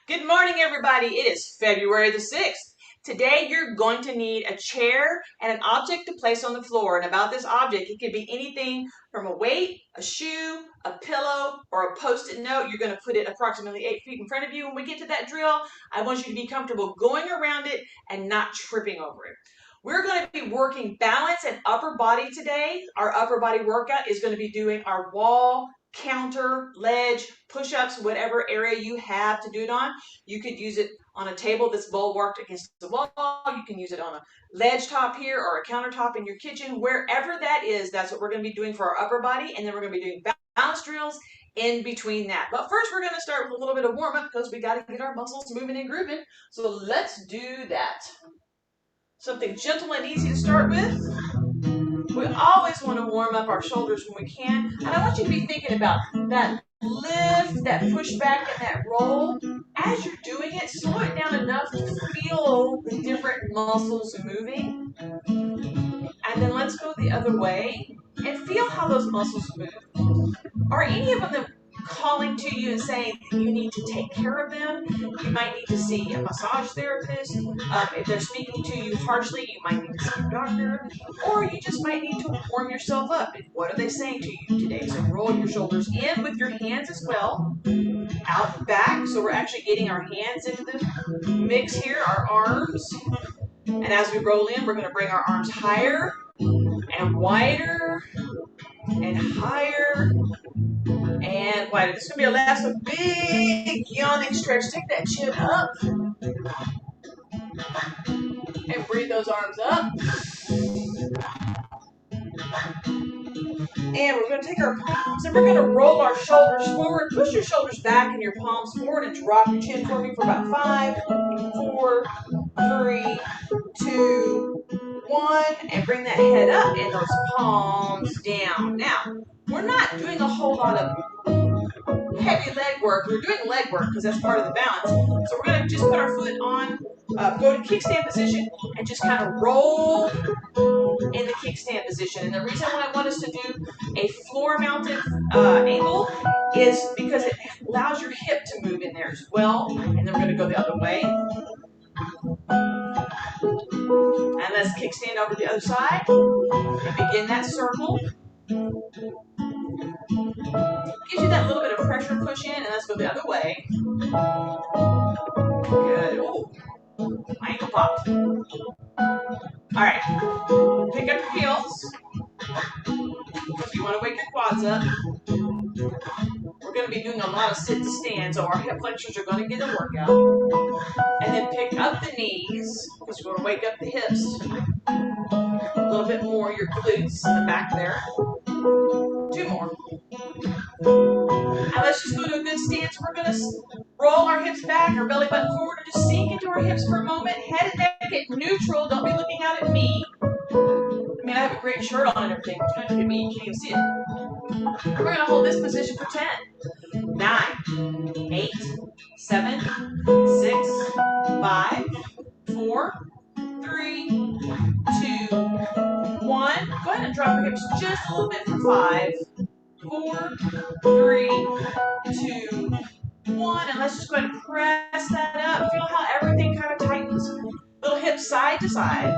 Good morning, everybody. It is February the 6th. Today, you're going to need a chair and an object to place on the floor. And about this object, it could be anything from a weight, a shoe, a pillow, or a post-it note. You're going to put it approximately 8 feet in front of you. When we get to that drill, I want you to be comfortable going around it and not tripping over it. We're going to be working balance and upper body today. Our upper body workout is going to be doing our wall, counter, ledge, push-ups, whatever area you have to do it on. You could use it on a table that's bulwarked against the wall. You can use it on a ledge top here or a countertop in your kitchen. Wherever that is, that's what we're going to be doing for our upper body. And then we're going to be doing balance drills in between that. But first, we're going to start with a little bit of warm-up because we got to get our muscles moving and grooving. So let's do that. Something gentle and easy to start with. We always want to warm up our shoulders when we can. And I want you to be thinking about that lift, that push back, and that roll. As you're doing it, slow it down enough to feel the different muscles moving. And then let's go the other way and feel how those muscles move. Are any of them calling to you and saying that you need to take care of them? You might need to see a massage therapist. If they're speaking to you harshly, you might need to see a doctor. Or you just might need to warm yourself up. What are they saying to you today? So roll your shoulders in with your hands as well. Out back. So we're actually getting our hands into the mix here, our arms. And as we roll in, we're going to bring our arms higher and wider and higher and wider. This is going to be a last one. Big yawning stretch. Take that chin up and breathe those arms up. And we're going to take our palms and we're going to roll our shoulders forward. Push your shoulders back and your palms forward and drop your chin for me for about 5, 4, 3, 2, 1. And bring that head up and those palms down. Now, we're not doing a whole lot of heavy leg work. We're doing leg work because that's part of the balance. So we're going to just put our foot on, go to kickstand position, and just kind of roll in the kickstand position. And the reason why I want us to do a floor-mounted ankle is because it allows your hip to move in there as well. And then we're going to go the other way. And let's kickstand over the other side and begin that circle. Gives you that little bit of pressure push in, and let's go the other way. Good. Oh, my ankle popped. All right. Pick up your heels. If you want to wake your quads up, we're going to be doing a lot of sit to stand, so our hip flexors are going to get a workout. And then pick up the knees, because we're going to wake up the hips a little bit more, your glutes in the back there. 2 more. And let's just go to a good stance. We're going to roll our hips back, our belly button forward, and just sink into our hips for a moment. Head and neck at neutral. Don't be looking out at me. I mean, I have a great shirt on and everything, but don't look at me. You can't even see it. We're going to hold this position for 10, 9, 8, 7, 6, 5, 4, 3, 2, 1. Go ahead and drop your hips just a little bit for 5, 4, 3, 2, 1. And let's just go ahead and press that up. Feel how everything kind of tightens. Little hips side to side.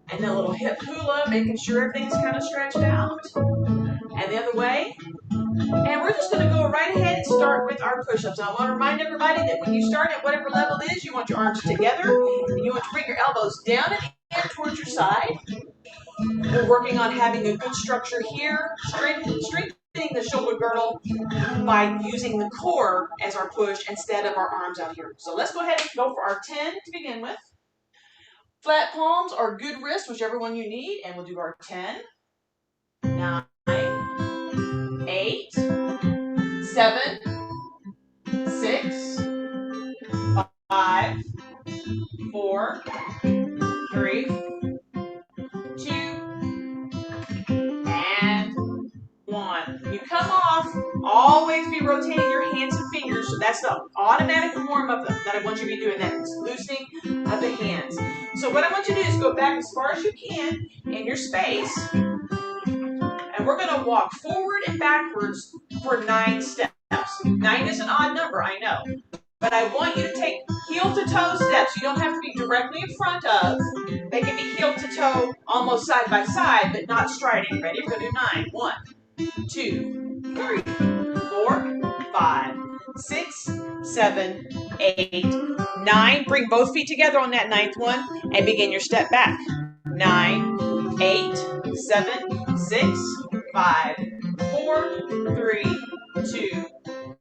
And then a little hip hula, making sure everything's kind of stretched out. And the other way. And we're just going to go right ahead and start with our push-ups. I want to remind everybody that when you start at whatever level it is, you want your arms together. And you want to bring your elbows down and in towards your side. We're working on having a good structure here, strengthening the shoulder girdle by using the core as our push instead of our arms out here. So let's go ahead and go for our 10 to begin with. Flat palms or good wrists, whichever one you need, and we'll do our 10, 9, 8, 7, 6, 5, 4, 3, 2, and 1. When you come off, always be rotating your hands and fingers. So that's the automatic warm-up that I want you to be doing. That is loosening of the hands. So what I want you to do is go back as far as you can in your space. And we're going to walk forward and backwards for 9 steps. 9 is an odd number, I know. But I want you to take heel to toe steps. You don't have to be directly in front of. They can be heel to toe almost side by side, but not striding. Ready? We're going to do 9. 1, 2, 3, 4, 5, 6, 7, 8, 9. Bring both feet together on that ninth one and begin your step back. 9, 8, 7, 6, 5, 4, 3, 2,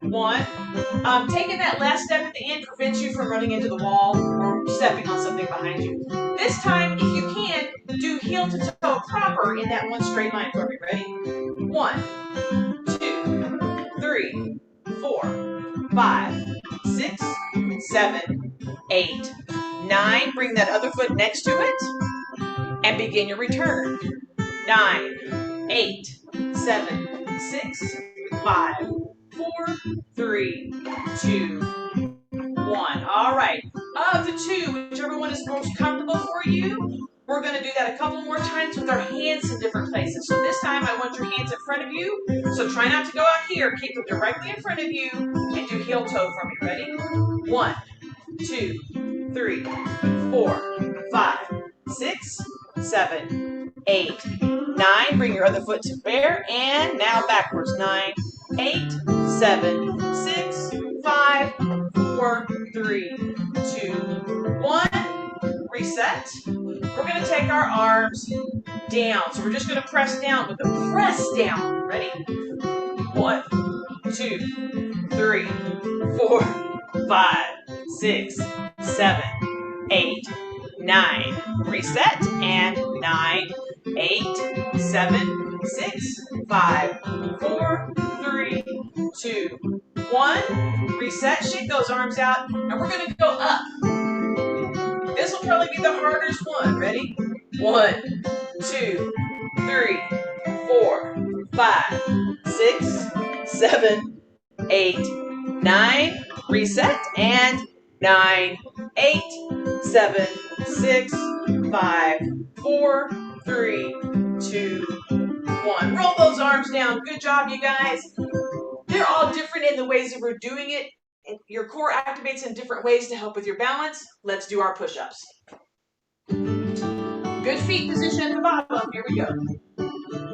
1. Taking that last step at the end prevents you from running into the wall or stepping on something behind you. This time, if you can, do heel to toe proper in that one straight line for me. Ready? 1, 2, 3, 4, 5, 6, 7, 8, 9. Bring that other foot next to it and begin your return. 9, 8, 7, 6, 5, 4, 3, 2, 1. All right. Of the two, whichever one is most comfortable for you, we're going to do that a couple more times with our hands in different places. So this time I want your hands in front of you. So try not to go out here. Keep them directly in front of you and do heel toe for me. Ready? 1, 2, 3, 4, 5, 6, 7, 8, 9. Bring your other foot to bear. And now backwards. 9, 8, 7, 6, 5, 4, 3, 2, 1. Reset. We're going to take our arms down. So we're just going to press down with a press down. Ready? 1, 2, 3, 4, 5, 6, 7, 8, 9. Reset. And 9, 8, 7, 6, 5, 4, 3, 2, 1. Reset. Shake those arms out. And we're going to go up. This will probably be the hardest one. Ready? 1, 2, 3, 4, 5, 6, 7, 8, 9. Reset. And 9, 8, 7, 6, 5, 4, 3, 2, 1. Roll those arms down. Good job, you guys. They're all different in the ways that we're doing it. Your core activates in different ways to help with your balance. Let's do our push-ups. Good feet position at the bottom. Here we go.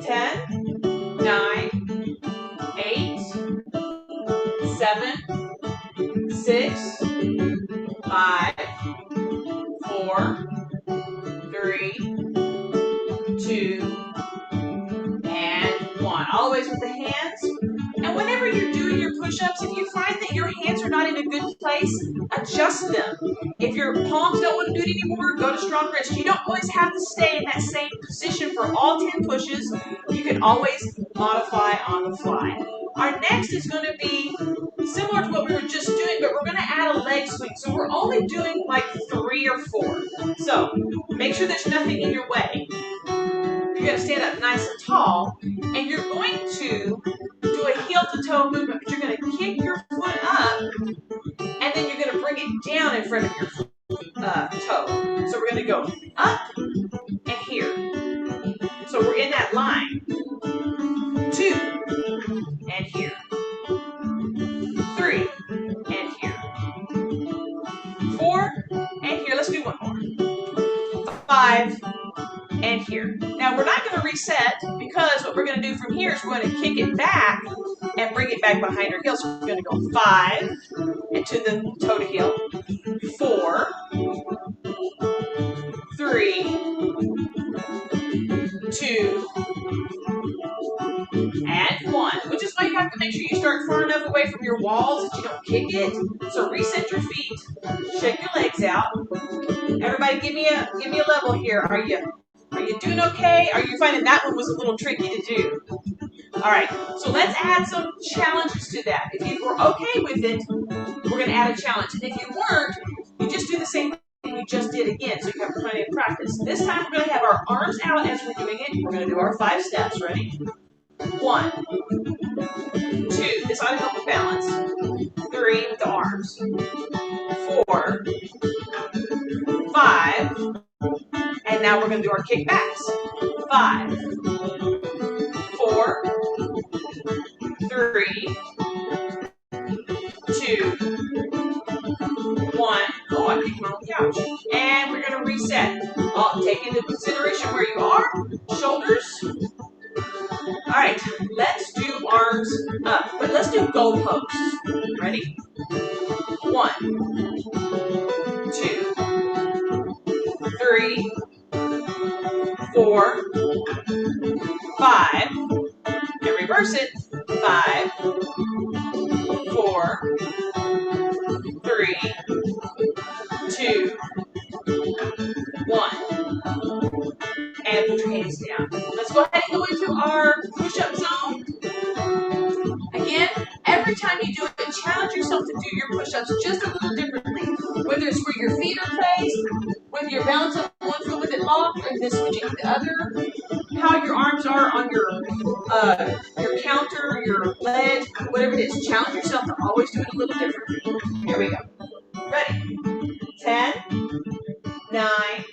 10, 9, 8, 7, 6, 5, 4, 3, 2, and 1. Always with the hands. And whenever you're doing your push-ups, if you find that your hands are not in a good place, adjust them. If your palms don't want to do it anymore, go to strong wrist. You don't always have to stay in that same position for all 10 pushes. You can always modify on the fly. Our next is going to be similar to what we were just doing, but we're going to add a leg swing. So we're only doing like 3 or 4. So make sure there's nothing in your way. You're going to stand up nice and tall, and you're going to do a heel to toe movement, but you're going to kick your foot up, and then you're going to bring it down in front of your toe. So we're going to go up and here. So we're in that line. 2 and here. 3 and here. 4 and here. Let's do one more. 5 and here. Now we're not going to reset because what we're going to do from here is we're going to kick it back and bring it back behind our heel. So we're going to go 5 and to the toe to heel. 4, 3, 2, and 1. Which is why you have to make sure you start far enough away from your walls that you don't kick it. So reset your feet, shake your legs out. Everybody, give me a level here. Are you doing okay? Are you finding that one was a little tricky to do? All right, so let's add some challenges to that. If you were okay with it, we're going to add a challenge. And if you weren't, you just do the same thing we just did again, so you have plenty of practice. This time we're going to have our arms out as we're doing it. We're going to do our 5 steps. Ready? 1, 2. This ought to help with balance. 3 with the arms. 4, 5. And now we're going to do our kickbacks. 5, 4, 3, into consideration where you are. Shoulders. All right, let's do arms up, but let's do goalposts. Ready? 1, 2, 3, 4, 5, and reverse it. 5, 4, 3, 2, 1. And put your hands down. Let's go ahead and go into our push-up zone. Again, every time you do it, challenge yourself to do your push-ups just a little differently. Whether it's where your feet are placed, whether you're balanced on one foot with it locked, or then switching to the other, how your arms are on your counter, your ledge, whatever it is. Challenge yourself to always do it a little differently. Here we go. Ready? 10, 9,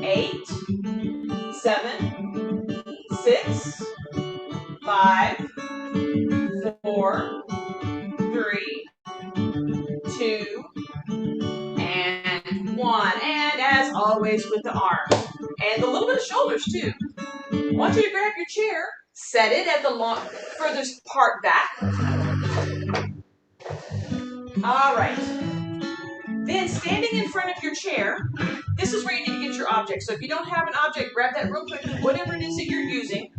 8, 7, 6, 5, 4, 3, 2, and 1. And as always with the arms. And a little bit of shoulders too. I want you to grab your chair, set it at the furthest part back. All right. Then standing in front of your chair, this is where you need to get your object. So if you don't have an object, grab that real quick, whatever it is that you're using.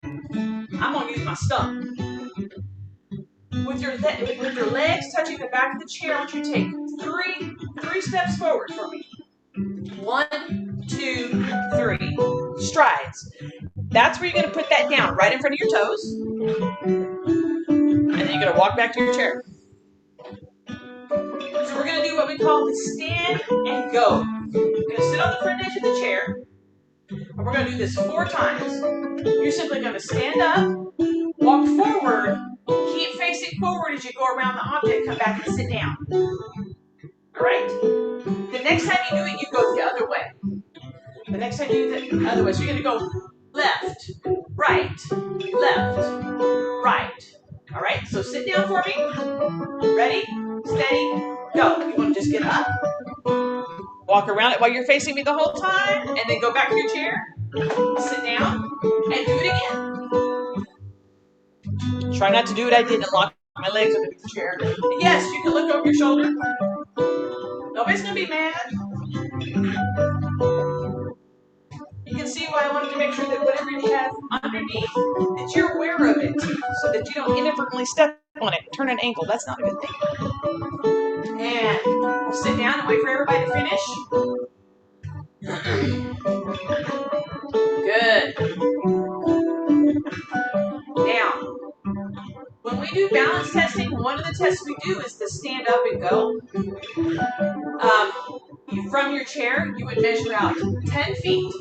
I'm going to use my stump. With your legs touching the back of the chair, I want you to take three steps forward for me. 1, 2, 3. Strides. That's where you're going to put that down, right in front of your toes. And then you're going to walk back to your chair. So we're going to do what we call the stand and go. You're going to sit on the front edge of the chair. And we're going to do this 4 times. You're simply going to stand up, walk forward, keep facing forward as you go around the object, come back and sit down. All right? The next time you do it, you go the other way. The next time you do it the other way. So you're going to go left, right, left, right. All right? So sit down for me. Ready, steady, go. You want to just get up, walk around it while you're facing me the whole time, and then go back to your chair, sit down, and do it again. Try not to do what I did and lock my legs underneath the chair. And yes, you can look over your shoulder. Nobody's going to be mad. You can see why I wanted to make sure that whatever you have underneath, that you're aware of it, so that you don't inadvertently step on it, turn an ankle. That's not a good thing. And we'll sit down and wait for everybody to finish. Good. Now, when we do balance testing, one of the tests we do is the stand up and go. From your chair, you would measure out 10 feet,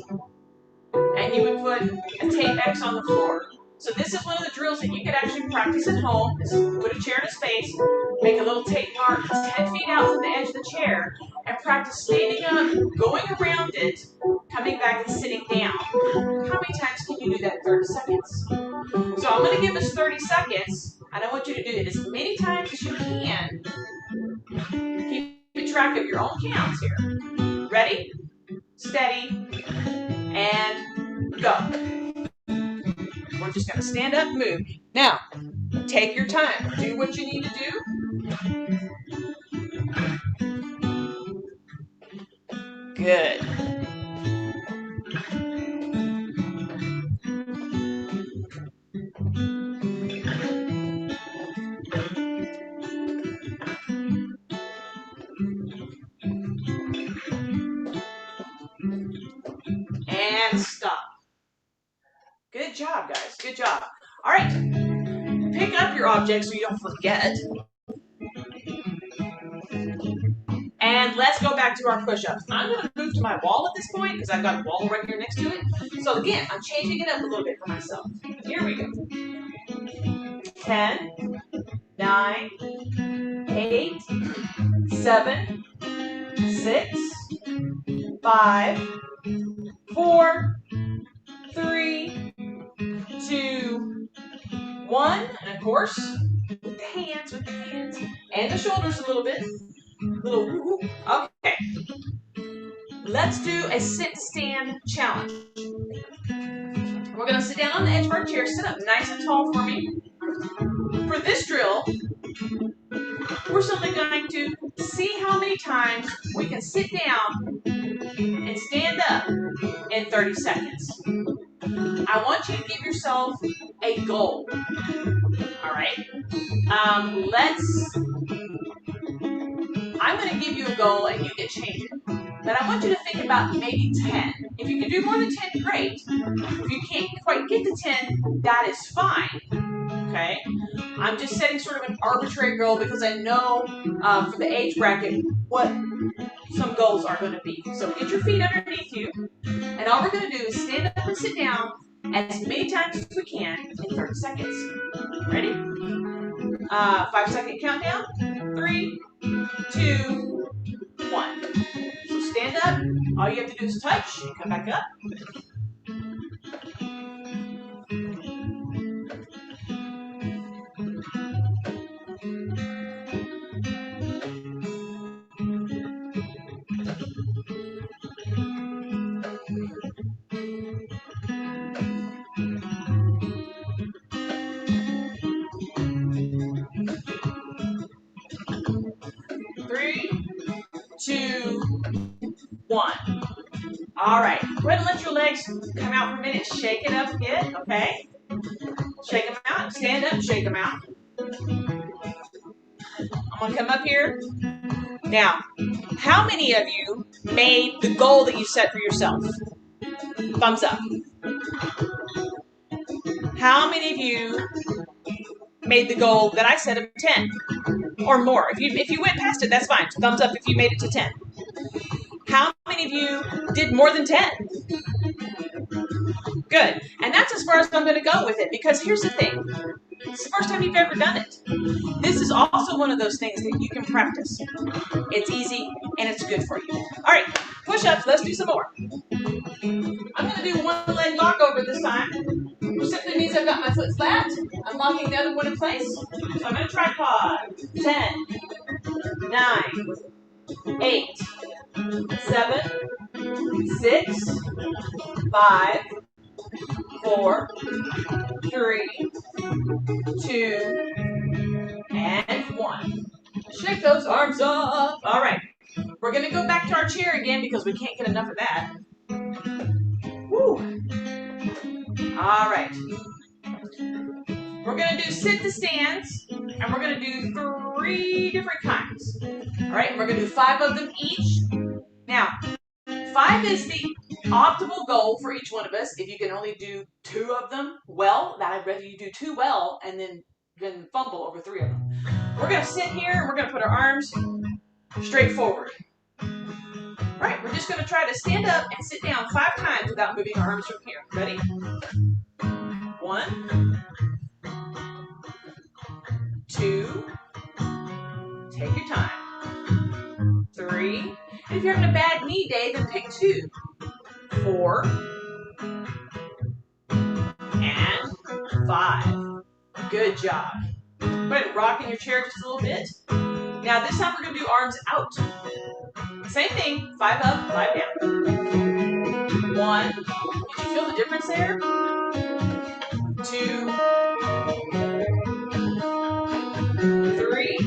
and you would put a tape X on the floor. So this is one of the drills that you could actually practice at home. Is put a chair in a space, make a little tape mark 10 feet out from the edge of the chair, and practice standing up, going around it, coming back and sitting down. How many times can you do that in 30 seconds? So I'm going to give us 30 seconds, and I want you to do it as many times as you can. Keep track of your own counts here. Ready, steady, and go. We're just going to stand up, move. Now, take your time. Do what you need to do. Good. And stop. Good job, guys. Good job. All right. Pick up your object so you don't forget. And let's go back to our push-ups. I'm going to move to my wall at this point because I've got a wall right here next to it. So again, I'm changing it up a little bit for myself. Here we go. 10, 9, 8, 7, 6, 5, 4, 3, 2, 1. And of course, with the hands, and the shoulders a little bit. Little woo-woo. Okay. let's do a sit-stand challenge. We're going to sit down on the edge of our chair, sit up nice and tall for me. For this drill, we're simply going to see how many times we can sit down and stand up in 30 seconds. I want you to give yourself a goal. All right? I'm going to give you a goal and you can change it. But I want you to think about maybe 10. If you can do more than 10, great. If you can't quite get to 10, that is fine. Okay? I'm just setting sort of an arbitrary goal because I know for the age bracket what some goals are going to be. So get your feet underneath you, and all we're going to do is stand up and sit down as many times as we can in 30 seconds. Ready? 5-second countdown. 3, 2, 1. So stand up. All you have to do is touch and come back up. Three, 2, 1. All right. Go ahead and let your legs come out for a minute. Shake it up a bit, okay? Shake them out. Stand up, shake them out. I'm going to come up here. Now, how many of you made the goal that you set for yourself? Thumbs up. How many of you made the goal that I set of 10 or more? If you went past it, that's fine. Thumbs up if you made it to 10. How many of you did more than 10? Good. And that's as far as I'm going to go with it, because here's the thing. It's the first time you've ever done it. This is also one of those things that you can practice. It's easy and it's good for you. All right, push-ups. Let's do some more. I'm going to do one leg lock over this time, which simply means I've got my foot flat. I'm locking the other one in place. So I'm going to tripod. 10, 9, 8, 7, 6, 5, 4, 3, 2, and 1. Shake those arms off. All right. We're going to go back to our chair again because we can't get enough of that. Woo. All right. We're going to do sit to stands, and we're going to do 3 different kinds. All right. We're going to do 5 of them each. Now, 5 is the optimal goal for each one of us. If you can only do 2 of them well, that I'd rather you do 2 well and then fumble over 3 of them. We're going to sit here and we're going to put our arms straight forward. All right, we're just going to try to stand up and sit down 5 times without moving our arms from here. Ready? 1, 2, take your time. 3, and if you're having a bad knee day, then pick 2. 4, and 5. Good job. Go ahead and rock in your chair just a little bit. Now this time we're going to do arms out. Same thing, 5 up, 5 down. 1, did you feel the difference there? 2, 3,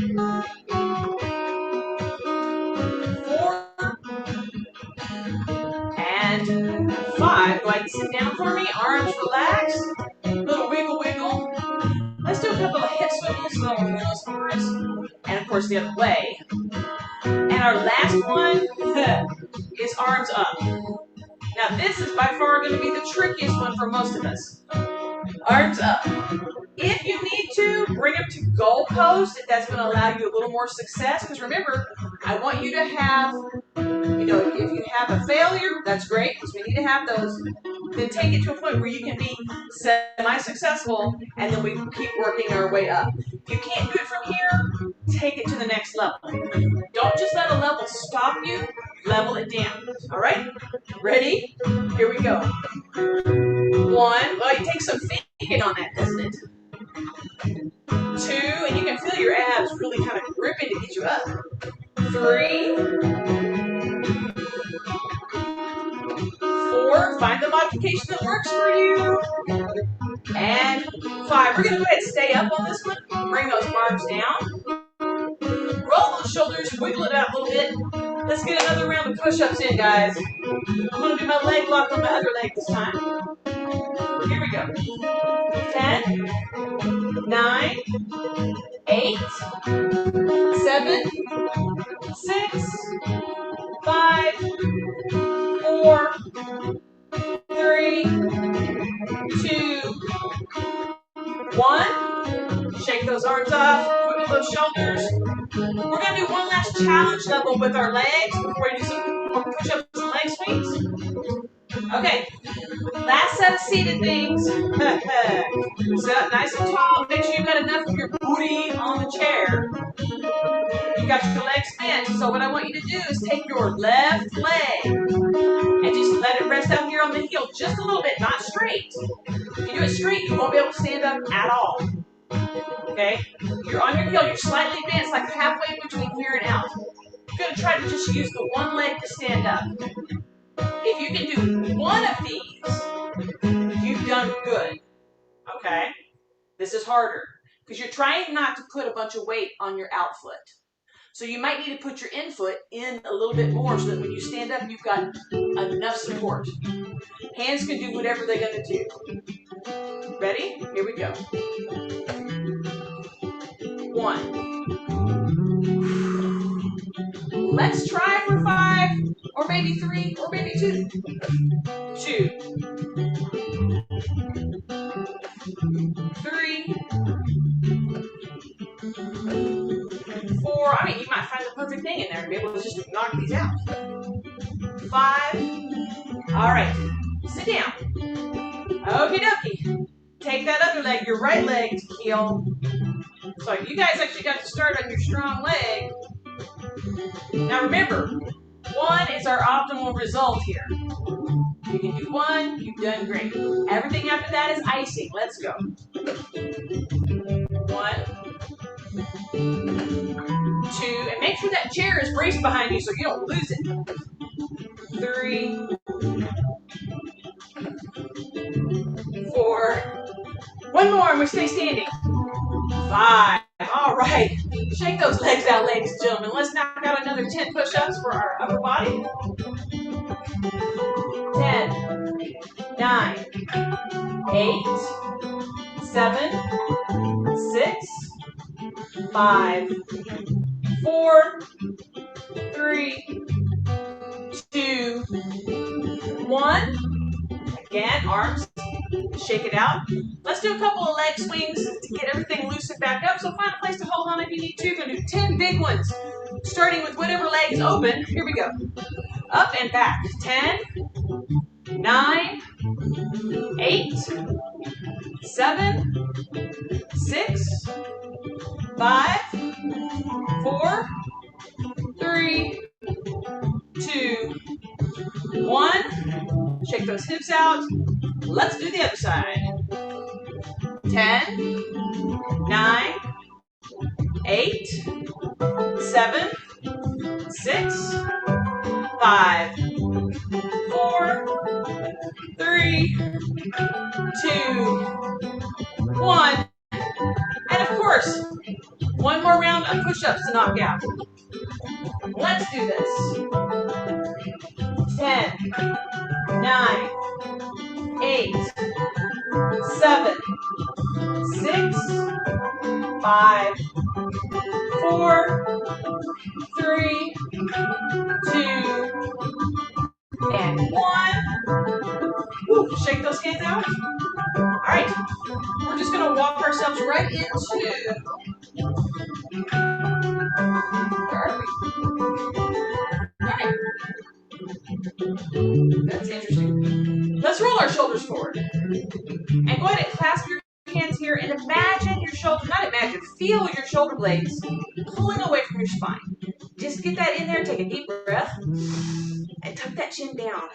4, and 5. Go ahead and sit down for me, arms relaxed, little wiggle wiggle. Let's do a couple of hip swivels, little arms, and of course the other way. And our last one is arms up. Now this is by far going to be the trickiest one for most of us. Arms up. If you need to, bring them to goal post if that's going to allow you a little more success. Because remember, I want you to have, if you have a failure, that's great, because we need to have those. Then take it to a point where you can be semi-successful, and then we keep working our way up. If you can't do it from here, take it to the next level. Don't just let a level stop you, level it down. All right? Ready? Here we go. 1, well, it takes some thinking on that, doesn't it? 2, and you can feel your abs really kind of gripping to get you up. 3, Find the modification that works for you. And 5. We're going to go ahead and stay up on this one. Bring those arms down. Roll those shoulders. Wiggle it out a little bit. Let's get another round of push-ups in, guys. I'm going to do my leg lock on my other leg this time. Here we go. 10, 9, 8, 7, 6, 5, 4, 3, 2, 1. Shake those arms off. Wiggle those shoulders. We're going to do one last challenge level with our legs before we do some more push-ups and leg swings. Okay, last set of seated things. Sit up nice and tall. Make sure you've got enough of your booty on the chair. You got your legs bent. So what I want you to do is take your left leg and just let it rest out here on the heel just a little bit, not straight. If you do it straight, you won't be able to stand up at all. Okay? You're on your heel, you're slightly bent, it's like halfway between here and out. You're going to try to just use the one leg to stand up. If you can do one of these, you've done good. Okay? This is harder because you're trying not to put a bunch of weight on your out foot. So you might need to put your in foot in a little bit more so that when you stand up, you've got enough support. Hands can do whatever they're going to do. Ready? Here we go. 1. Let's try for 5, or maybe 3, or maybe 2. 2. 3. 4. I mean, you might find the perfect thing in there and be able to just knock these out. 5. All right. Sit down. Okie dokie. Take that other leg, your right leg, heel. So you guys actually got to start on your strong leg. Now remember, 1 is our optimal result here. You can do 1, you've done great. Everything after that is icing. Let's go. 1, 2, and make sure that chair is braced behind you so you don't lose it. 3, 4. 1 more and we stay standing. 5. All right. Shake those legs out, ladies and gentlemen. Let's knock out another 10 push-ups for our upper body. 10, 9, 8, 7, 6, 5, 4, 3, 2, 1. Again, arms. Shake it out. Let's do a couple of leg swings to get everything loosened back up. So find a place to hold on if you need to. We're going to do 10 big ones, starting with whatever leg is open. Here we go. Up and back. 10, 9, 8, 7, 6, 5, 4, 3, 2, 1. Shake those hips out. Let's do the other side. 10, 9, 8, 7, 6, 5, 4, 3, 2, 1. And of course, 1 more round of push-ups to knock out. Let's do this. 10, 9, 8, 7, 6, 5, 4, 3, 2, and 1. Woo, shake those hands out. All right, we're just going to walk ourselves right into. Where are we? All right. That's interesting. Let's roll our shoulders forward. And go ahead and clasp your hands here and imagine your shoulder, not imagine, feel your shoulder blades pulling away from your spine. Just get that in there, take a deep breath, and tuck that chin down.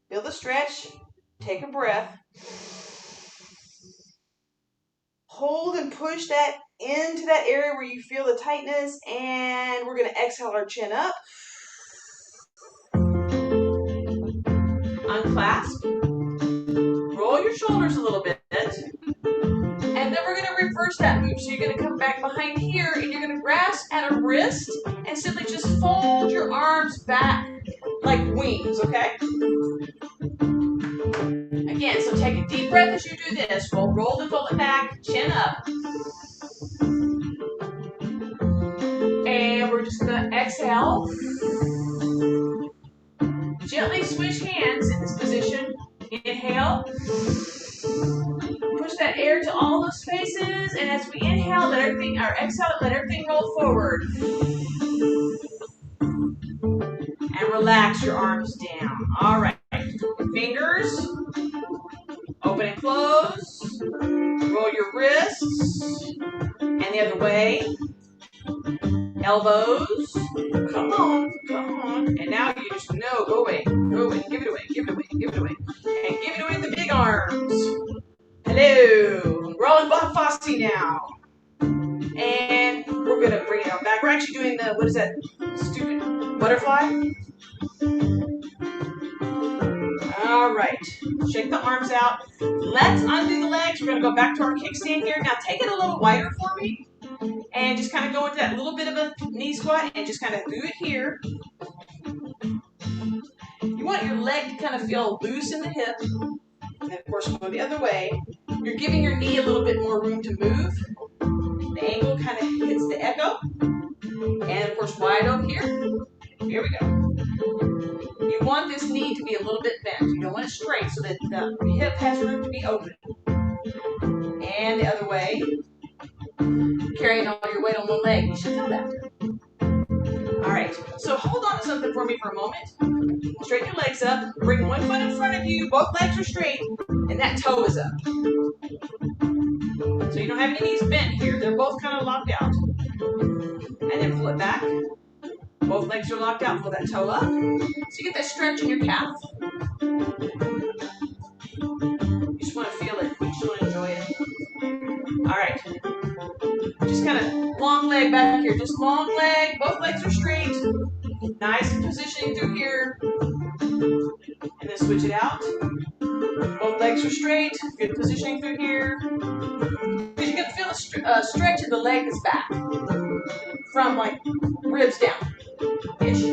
Feel the stretch, take a breath. Hold and push that into that area where you feel the tightness, and we're going to exhale our chin up. clasp. Roll your shoulders a little bit. And then we're going to reverse that move. So you're going to come back behind here and you're going to grasp at a wrist and simply just fold your arms back like wings, okay? Again, so take a deep breath as you do this. Roll and fold it back, chin up. And we're just going to exhale. Gently switch hands in this position. Inhale. Push that air to all those spaces, and as we inhale, let everything roll forward. And relax your arms down. All right. Fingers, open and close. Roll your wrists, and the other way. Elbows. Come on. And now you just know, go away, give it away. And give it away with the big arms. Hello. Rolling Bach Fosse now. And we're going to bring it on back. We're actually doing the, what is that, stupid butterfly? All right. Shake the arms out. Let's undo the legs. We're going to go back to our kickstand here. Now take it a little wider for me. And just kind of go into that little bit of a knee squat and just kind of do it here. You want your leg to kind of feel loose in the hip. And of course, go the other way. You're giving your knee a little bit more room to move. The ankle kind of hits the echo. And of course, wide open here. Here we go. You want this knee to be a little bit bent. You don't want it straight so that the hip has room to be open. And the other way. Carrying all your weight on one leg. You should know that. All right. So hold on to something for me for a moment. Straighten your legs up. Bring one foot in front of you. Both legs are straight. And that toe is up. So you don't have any knees bent here. They're both kind of locked out. And then pull it back. Both legs are locked out. Pull that toe up. So you get that stretch in your calf. You just want to feel it. You just want to enjoy it. All right. Just kind of long leg back here. Just long leg. Both legs are straight. Nice positioning through here. And then switch it out. Both legs are straight. Good positioning through here. Because you can feel a stretch in the leg that's back. From like ribs down. Ish.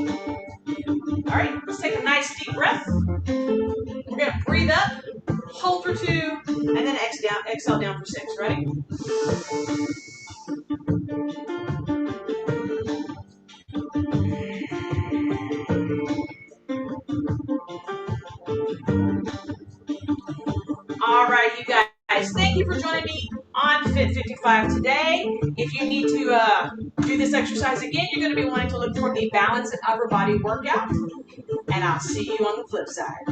All right. Let's take a nice deep breath. We're going to breathe up. Hold for 2. And then exhale down for 6. Ready? All right, you guys, thank you for joining me on Fit 55 today. If you need to do this exercise again, you're going to be wanting to look for the balance and upper body workout. And I'll see you on the flip side.